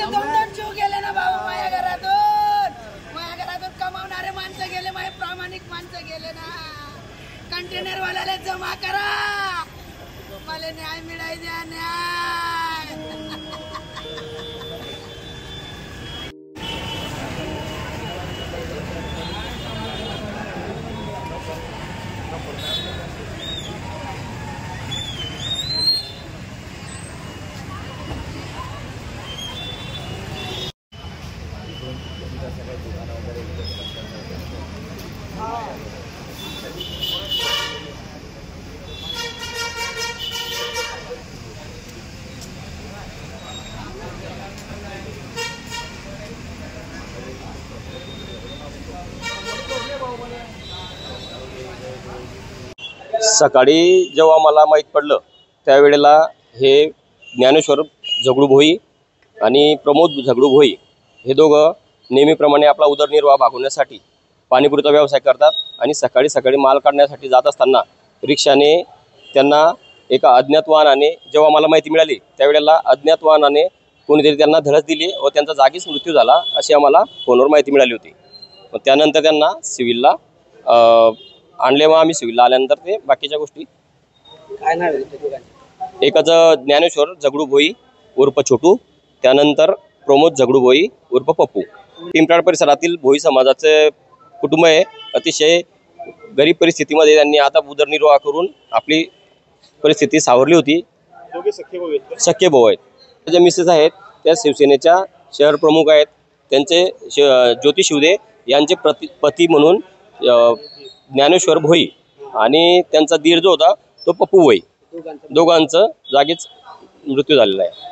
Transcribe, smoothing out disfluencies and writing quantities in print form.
आमचे 2-2 जीव गेले ना बाबा माझ्या घरातून कमावणारे माणसं गेले, माझे प्रामाणिक माणसं गेले ना। कंटेनर वाल्याला जमा करा, मला न्याय मिळाय द्या, न्याय। सकाळी जेव्हा मला माहीत पडलं त्यावेळेला हे ज्ञानेश्वर झगडू भोई आणि प्रमोद झगडू भोई हे दोघं नेहमीप्रमाणे आपला उदरनिर्वाह भागवण्यासाठी पाणीपुरीचा व्यवसाय करतात आणि सकाळी सकाळी माल काढण्यासाठी जात असताना रिक्षाने त्यांना एका अज्ञात वाहनाने, जेव्हा मला माहिती मिळाली त्यावेळेला अज्ञात वाहनाने कोणीतरी त्यांना धडक दिली व त्यांचा जागीच मृत्यू झाला अशी आम्हाला फोनवर माहिती मिळाली होती। मग त्यानंतर त्यांना सिव्हिलला आणले व आम्ही सिव्हिलला आल्यानंतर ते बाकीच्या गोष्टी। काय नाव आहे त्या दोघांचे? एकाचं ज्ञानेश्वर झगडू भोई उर्फ छोटू, त्यानंतर प्रमोद झगडू भोई उर्फ पप्पू। पिंपराळ परिसरातील भोई समाजाचे कुटुंब आहे, अतिशय गरीब परिस्थितीमध्ये त्यांनी आता उदरनिर्वाह करून आपली परिस्थिती सावरली होती। सख्खे भाऊ आहेत। जे मिसेस आहेत त्या शिवसेनेच्या शहर प्रमुख आहेत, त्यांचे ज्योती शिवदे यांचे पती म्हणून ज्ञानेश्वर भोई आणि त्यांचा दीर जो होता तो पप्पू भोई, दोघांचं जागीच मृत्यू झालेला आहे।